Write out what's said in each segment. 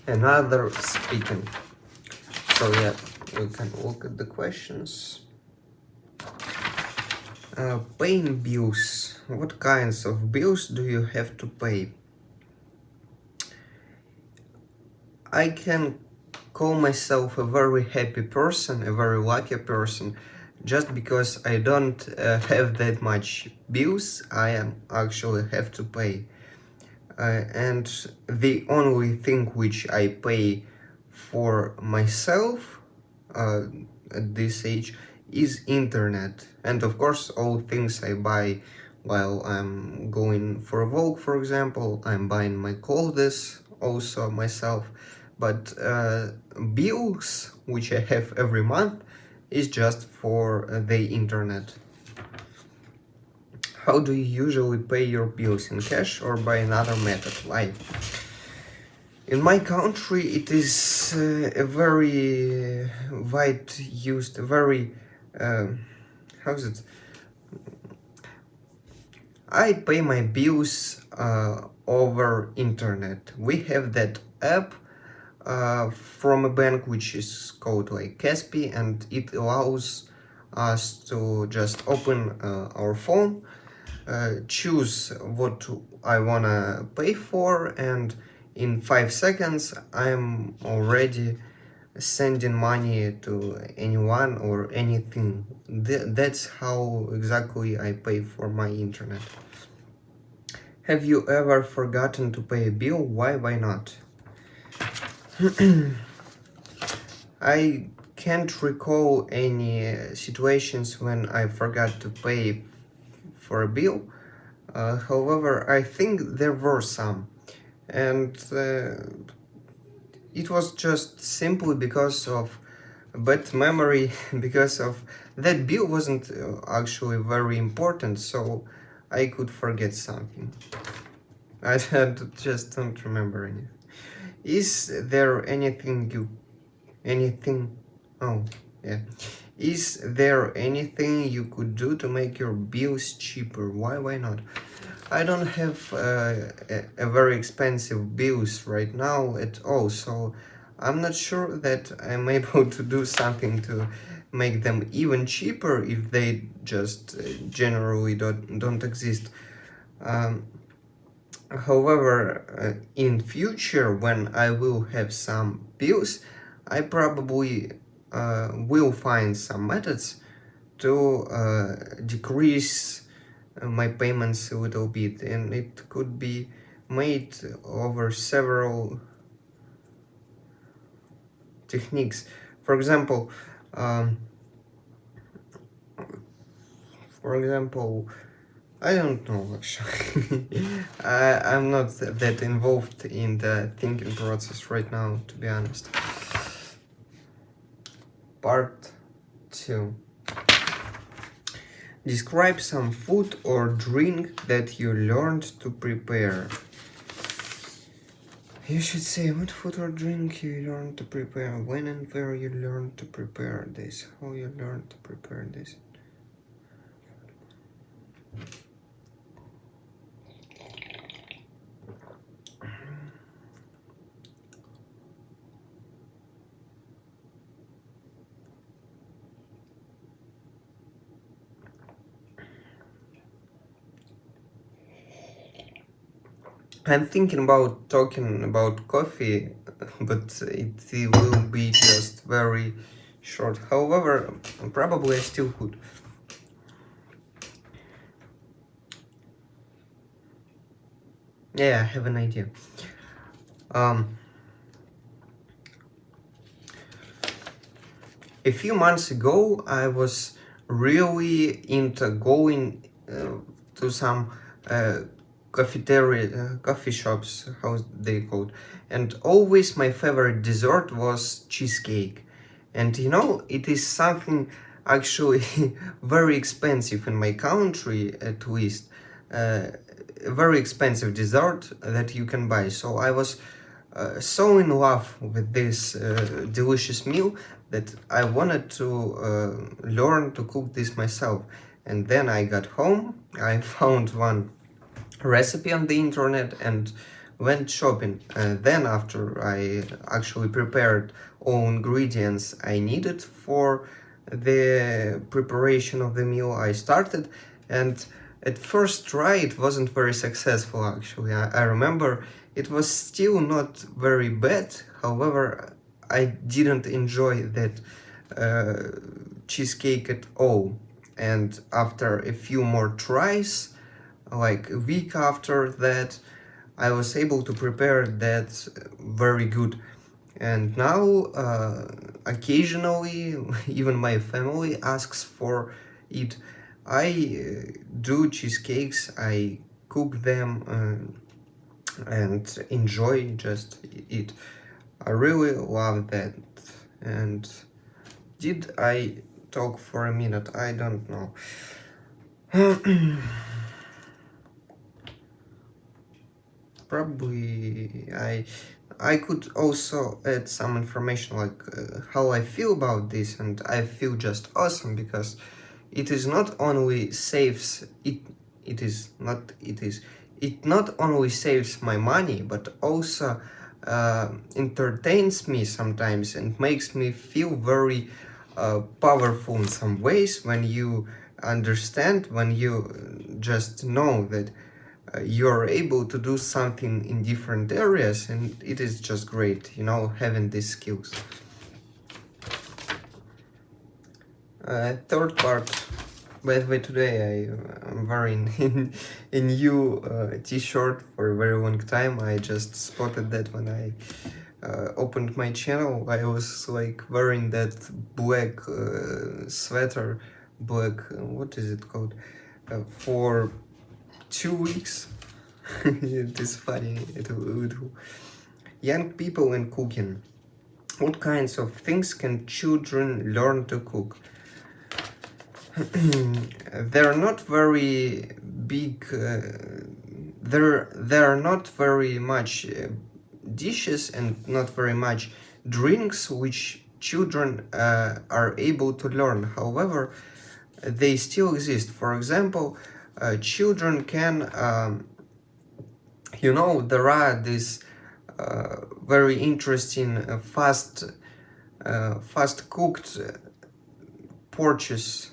another speaking. So yeah, we can look at the questions. Paying bills. What kinds of bills do you have to pay? I can call myself a very happy person, a very lucky person, just because I don't have that much bills I actually have to pay. And the only thing which I pay for myself at this age is internet, and of course all things I buy while I'm going for a walk, for example. I'm buying my clothes also myself, but bills which I have every month is just for the internet. How do you usually pay your bills, in cash or by another method? Why? In my country, it is a very wide used, very how's it? I pay my bills over internet. We have that app from a bank which is called like Kaspi, and it allows us to just open our phone, choose what I wanna pay for, and in 5 seconds I'm already sending money to anyone or anything. That's how exactly I pay for my internet. Have you ever forgotten to pay a bill? Why not? I can't recall any situations when I forgot to pay for a bill. However, I think there were some, and it was just simply because of bad memory, because of that bill wasn't actually very important, so I could forget something. I just don't remember anything. Is there is there anything you could do to make your bills cheaper? Why not? I don't have a very expensive bills right now at all, so I'm not sure that I'm able to do something to make them even cheaper if they just generally don't exist. However, in future, when I will have some bills, I probably will find some methods to decrease my payments a little bit, and it could be made over several techniques. For example, I don't know actually. I'm not that involved in the thinking process right now, to be honest. Part 2. Describe some food or drink that you learned to prepare. You should say what food or drink you learned to prepare, when and where you learned to prepare this, how you learned to prepare this. I'm thinking about talking about coffee, but it will be just very short. However, probably I still could. Yeah, I have an idea. A few months ago, I was really into going to some coffee shops, how they called, and always my favorite dessert was cheesecake. And you know, it is something actually very expensive in my country, at least. A very expensive dessert that you can buy. So I was so in love with this delicious meal that I wanted to learn to cook this myself. And then I got home, I found one recipe on the internet, and went shopping. Then after I actually prepared all ingredients I needed for the preparation of the meal, I started, and at first try it wasn't very successful actually. I remember it was still not very bad, however I didn't enjoy that cheesecake at all. And after a few more tries, like a week after that, I was able to prepare that very good. And now, occasionally, even my family asks for it. I do cheesecakes, I cook them and enjoy just it. I really love that. And did I talk for a minute? I don't know. Probably I could also add some information like how I feel about this, and I feel just awesome because it is not only saves it not only saves my money but also entertains me sometimes and makes me feel very powerful in some ways when you understand, when you just know that you're able to do something in different areas, and it is just great, having these skills. Third part. By the way, today I'm wearing a new t-shirt for a very long time. I just spotted that when I opened my channel. I was like wearing that black sweater, what is it called, for 2 weeks. It is funny. Young people and cooking. What kinds of things can children learn to cook? They're not very big. There are not very much dishes and not very much drinks which children are able to learn. However, they still exist. For example, children can, there are these very interesting fast cooked porches,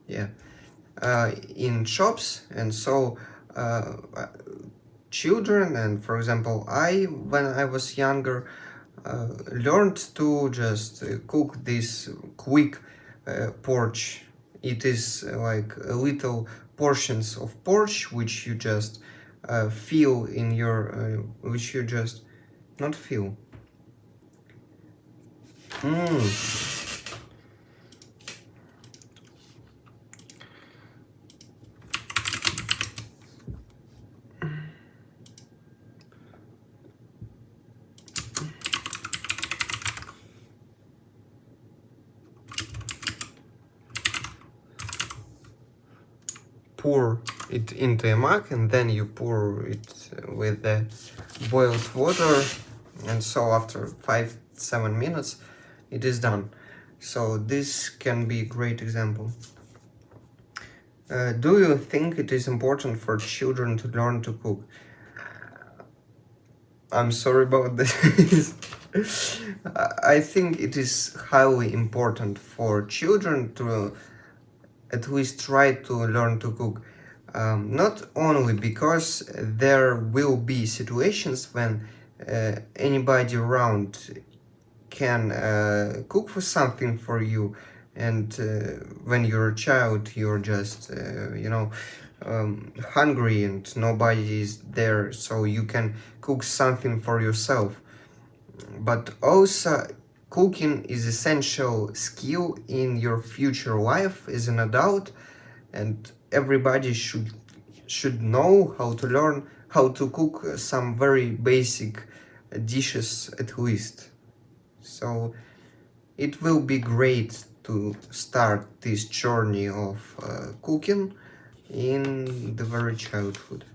yeah, in shops, and so children, and for example when I was younger, learned to just cook this quick porch. It is like little portions of porch which you just feel in your which you just not feel. Pour it into a mug, and then you pour it with the boiled water, and so after 5-7 minutes it is done. So this can be a great example. Do you think it is important for children to learn to cook? I'm sorry about this. I think it is highly important for children to at least try to learn to cook. Not only because there will be situations when anybody around can cook for something for you, and when you're a child you're just hungry and nobody is there, so you can cook something for yourself. But also cooking is essential skill in your future life as an adult, and everybody should know how to learn how to cook some very basic dishes at least. So it will be great to start this journey of cooking in the very childhood.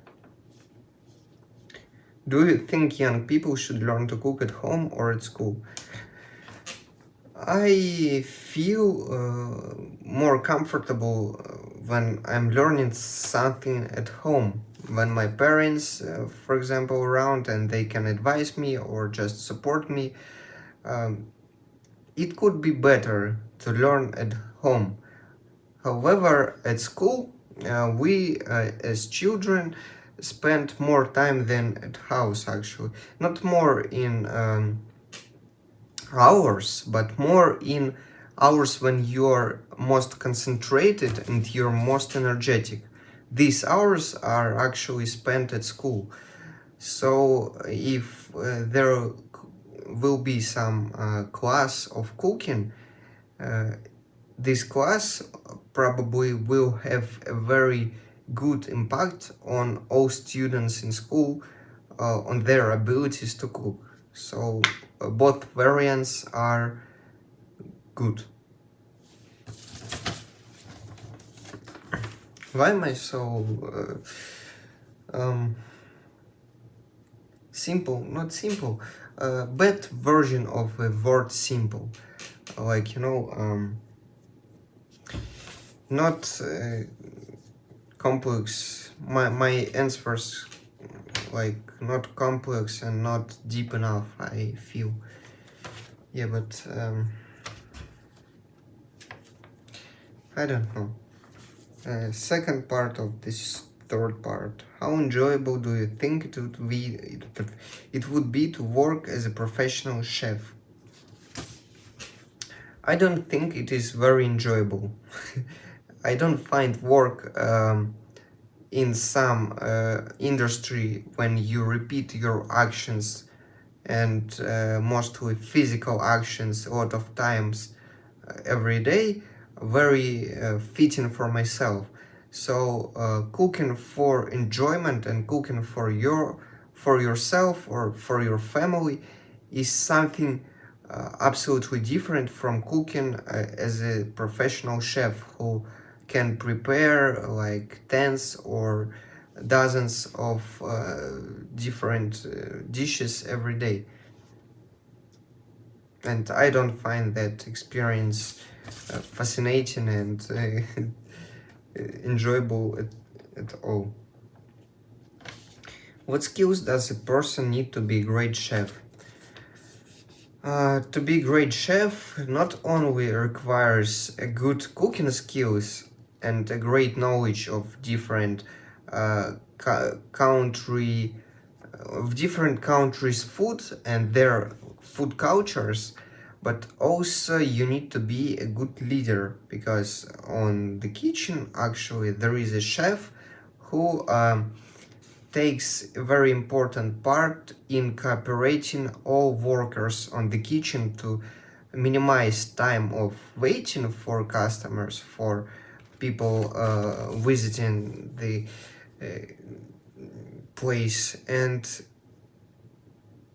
Do you think young people should learn to cook at home or at school? I feel more comfortable when I'm learning something at home, when my parents, for example, around and they can advise me or just support me. um, it could be better to learn at home. However, at school, we as children spend more time than at house, actually. Not more in hours, but more in hours when you're most concentrated and you're most energetic. These hours are actually spent at school. So if there will be some class of cooking, uh, this class probably will have a very good impact on all students in school, on their abilities to cook. So both variants are good. Why am I so simple? Not simple. Bad version of a word simple. Like, not complex. My answers, like, not complex and not deep enough, I feel. Yeah, but I don't know. Second part of this third part. How enjoyable do you think it would be to work as a professional chef? I don't think it is very enjoyable. I don't find work in some industry when you repeat your actions and mostly physical actions a lot of times every day very fitting for myself. So cooking for enjoyment and cooking for yourself or for your family is something absolutely different from cooking as a professional chef who can prepare like tens or dozens of different dishes every day. And I don't find that experience fascinating and enjoyable at all. What skills does a person need to be a great chef? To be a great chef not only requires a good cooking skills and a great knowledge of different country of different countries' food and their food cultures, but also you need to be a good leader, because on the kitchen actually there is a chef who takes a very important part in cooperating all workers on the kitchen to minimize time of waiting for customers, for people visiting the place, and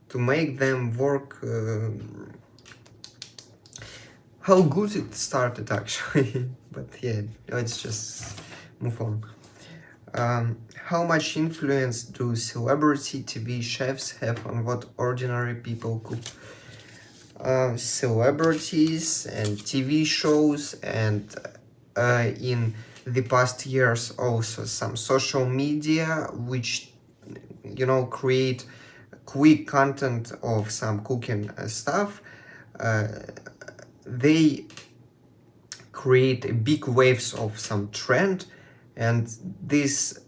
to make them work. How good it started actually, but yeah, let's just move on. How much influence do celebrity TV chefs have on what ordinary people cook? Celebrities and TV shows, and in the past years also some social media, which create quick content of some cooking stuff. They create big waves of some trend, and this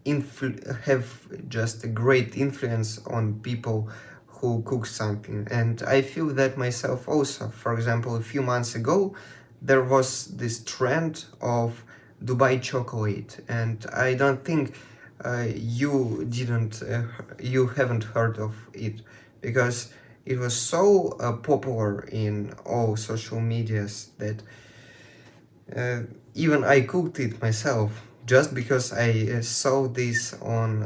have just a great influence on people who cook something. And I feel that myself also. For example, a few months ago there was this trend of Dubai chocolate, and I don't think you haven't heard of it, because it was so popular in all social medias that even I cooked it myself just because I saw this on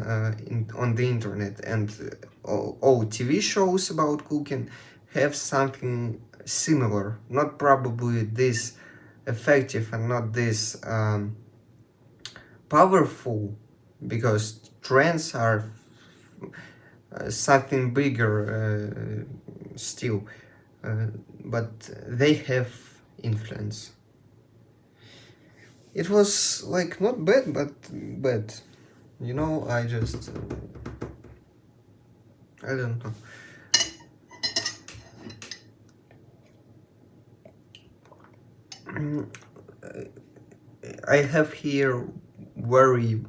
the internet. And all TV shows about cooking have something similar, not probably this effective and not this powerful, because trends are something bigger still, but they have influence. It was like not bad, but bad. You know, I just I don't know. I have here very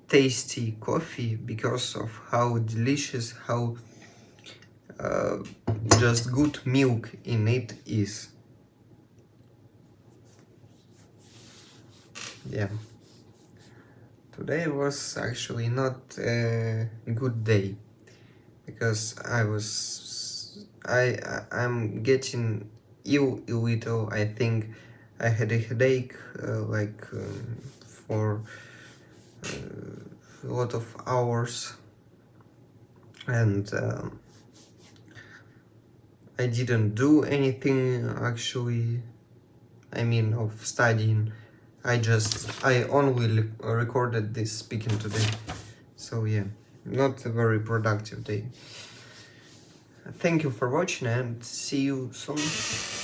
tasty coffee because of how delicious, how uh, just good milk in it is. Yeah. Today was actually not a good day because I'm getting ill a little. I think I had a headache for a lot of hours, and I didn't do anything actually. I mean, of studying. I only recorded this speaking today. So yeah, not a very productive day. Thank you for watching and see you soon.